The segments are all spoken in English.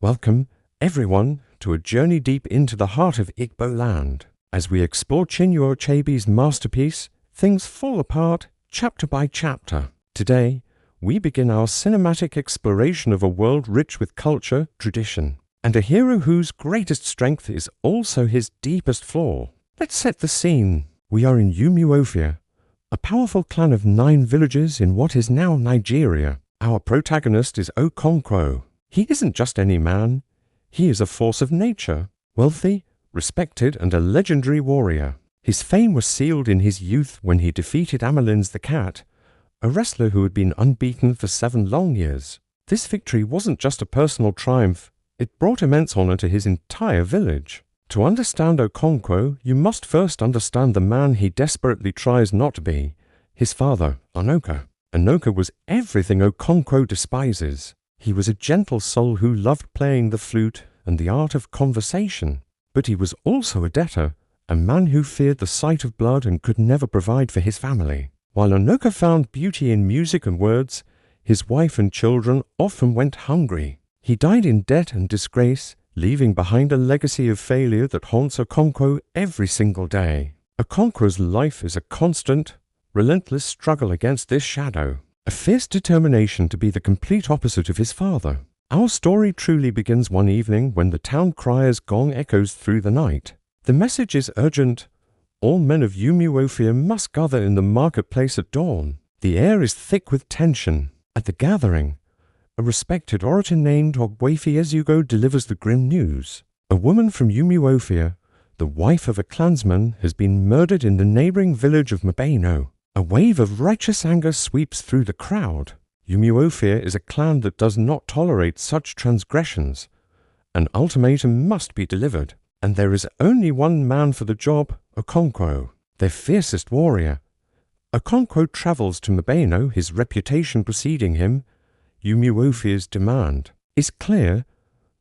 Welcome, everyone, to a journey deep into the heart of Igbo land. As we explore Chinua Achebe's masterpiece, things fall apart chapter by chapter. Today, we begin our cinematic exploration of a world rich with culture, tradition, and a hero whose greatest strength is also his deepest flaw. Let's set the scene. We are in Umofia, a powerful clan of 9 villages in what is now Nigeria. Our protagonist is Okonkwo. He isn't just any man. He is a force of nature, wealthy, respected, and a legendary warrior. His fame was sealed in his youth when he defeated Amelins the cat, a wrestler who had been unbeaten for 7 long years. This victory wasn't just a personal triumph, it brought immense honor to his entire village. To understand Okonkwo, you must first understand the man he desperately tries not to be, his father, Anoka. Anoka was everything Okonkwo despises. He was a gentle soul who loved playing the flute and the art of conversation. But he was also a debtor, a man who feared the sight of blood and could never provide for his family. While Anoka found beauty in music and words, his wife and children often went hungry. He died in debt and disgrace, leaving behind a legacy of failure that haunts Okonkwo every single day. Okonkwo's life is a constant, relentless struggle against this shadow, a fierce determination to be the complete opposite of his father. Our story truly begins one evening when the town crier's gong echoes through the night. The message is urgent. All men of Umofia must gather in the marketplace at dawn. The air is thick with tension. At the gathering, a respected orator named Ogwefi Ezugo delivers the grim news. A woman from Umofia, the wife of a clansman, has been murdered in the neighboring village of Mabeno. A wave of righteous anger sweeps through the crowd. Umofia is a clan that does not tolerate such transgressions. An ultimatum must be delivered, and there is only one man for the job, Okonkwo, their fiercest warrior. Okonkwo travels to Mabeno, his reputation preceding him. Umofia's demand is clear.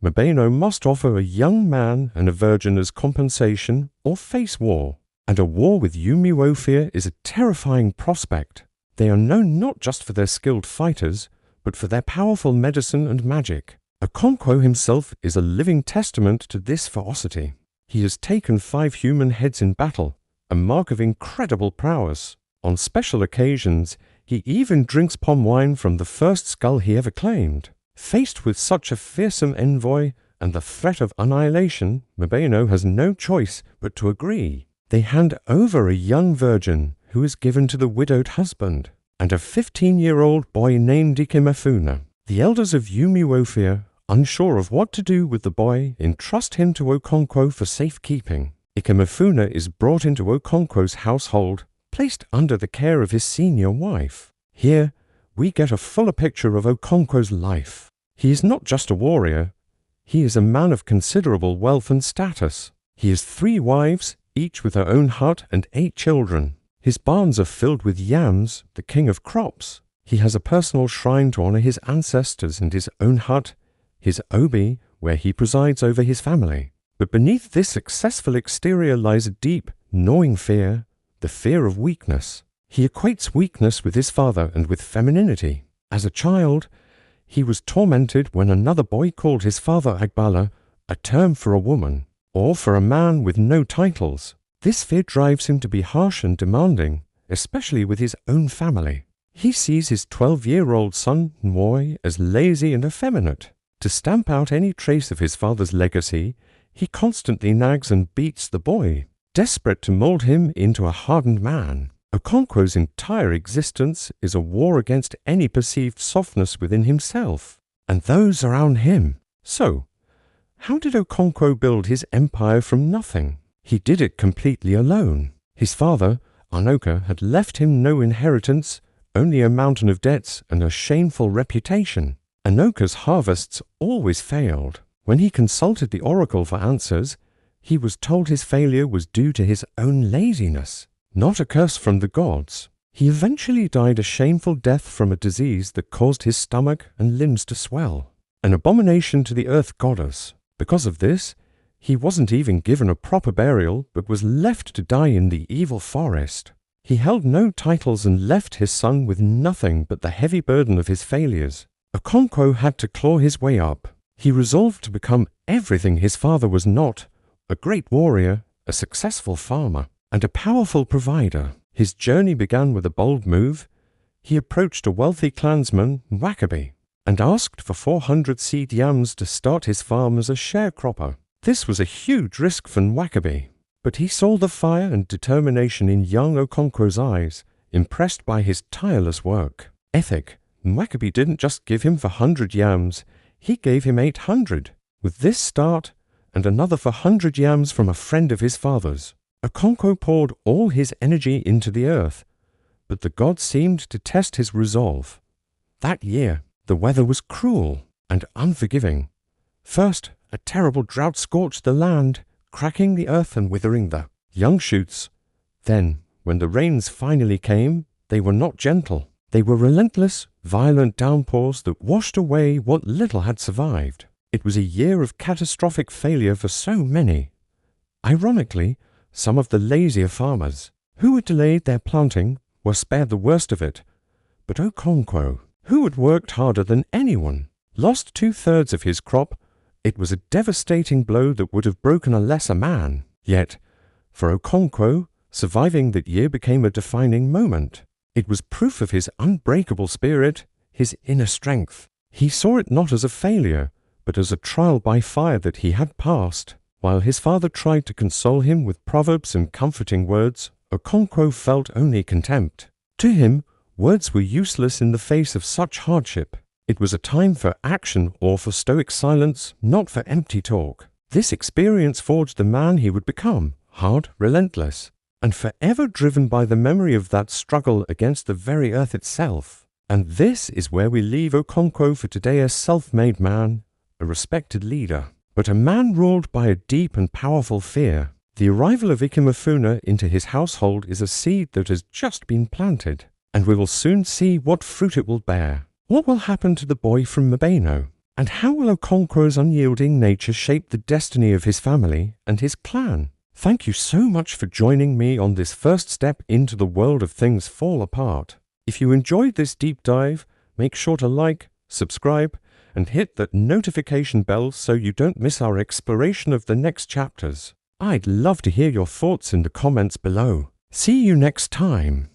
Mabeno must offer a young man and a virgin as compensation or face war. And a war with Umofia is a terrifying prospect. They are known not just for their skilled fighters, but for their powerful medicine and magic. Okonkwo himself is a living testament to this ferocity. He has taken 5 human heads in battle, a mark of incredible prowess. On special occasions, he even drinks palm wine from the first skull he ever claimed. Faced with such a fearsome envoy and the threat of annihilation, Mabeno has no choice but to agree. They hand over a young virgin who is given to the widowed husband, and a 15-year-old boy named Ikemefuna. The elders of Umofia, unsure of what to do with the boy, entrust him to Okonkwo for safekeeping. Ikemefuna is brought into Okonkwo's household, placed under the care of his senior wife. Here, we get a fuller picture of Okonkwo's life. He is not just a warrior, he is a man of considerable wealth and status. He has 3 wives, each with her own hut and 8 children. His barns are filled with yams, the king of crops. He has a personal shrine to honor his ancestors and his own hut, his obi, where he presides over his family. But beneath this successful exterior lies a deep, gnawing fear, the fear of weakness. He equates weakness with his father and with femininity. As a child, he was tormented when another boy called his father Agbala, a term for a woman, or for a man with no titles. This fear drives him to be harsh and demanding, especially with his own family. He sees his 12-year-old son, Nwoi, as lazy and effeminate. To stamp out any trace of his father's legacy, he constantly nags and beats the boy, desperate to mold him into a hardened man. Okonkwo's entire existence is a war against any perceived softness within himself, and those around him. So, how did Okonkwo build his empire from nothing? He did it completely alone. His father, Anoka, had left him no inheritance, only a mountain of debts and a shameful reputation. Anoka's harvests always failed. When he consulted the oracle for answers, he was told his failure was due to his own laziness, not a curse from the gods. He eventually died a shameful death from a disease that caused his stomach and limbs to swell, an abomination to the earth goddess. Because of this, he wasn't even given a proper burial, but was left to die in the evil forest. He held no titles and left his son with nothing but the heavy burden of his failures. Okonkwo had to claw his way up. He resolved to become everything his father was not: a great warrior, a successful farmer, and a powerful provider. His journey began with a bold move. He approached a wealthy clansman, Achebe, and asked for 400 seed yams to start his farm as a sharecropper. This was a huge risk for Achebe, but he saw the fire and determination in young Okonkwo's eyes, impressed by his tireless work ethic. Achebe didn't just give him for 100 yams, he gave him 800. With this start, and another for 100 yams from a friend of his father's, Okonkwo poured all his energy into the earth, but the gods seemed to test his resolve. That year, the weather was cruel and unforgiving. First, a terrible drought scorched the land, cracking the earth and withering the young shoots. Then, when the rains finally came, they were not gentle. They were relentless, violent downpours that washed away what little had survived. It was a year of catastrophic failure for so many. Ironically, some of the lazier farmers, who had delayed their planting, were spared the worst of it. But Okonkwo, who had worked harder than anyone, lost 2/3 of his crop. It was a devastating blow that would have broken a lesser man. Yet, for Okonkwo, surviving that year became a defining moment. It was proof of his unbreakable spirit, his inner strength. He saw it not as a failure, but as a trial by fire that he had passed. While his father tried to console him with proverbs and comforting words, Okonkwo felt only contempt. To him, words were useless in the face of such hardship. It was a time for action or for stoic silence, not for empty talk. This experience forged the man he would become, hard, relentless, and forever driven by the memory of that struggle against the very earth itself. And this is where we leave Okonkwo for today, a self-made man, a respected leader, but a man ruled by a deep and powerful fear. The arrival of Umofia into his household is a seed that has just been planted, and we will soon see what fruit it will bear. What will happen to the boy from Mabeno? And how will Okonkwo's unyielding nature shape the destiny of his family and his clan? Thank you so much for joining me on this first step into the world of things fall apart. If you enjoyed this deep dive, make sure to like, subscribe, and hit that notification bell so you don't miss our exploration of the next chapters. I'd love to hear your thoughts in the comments below. See you next time.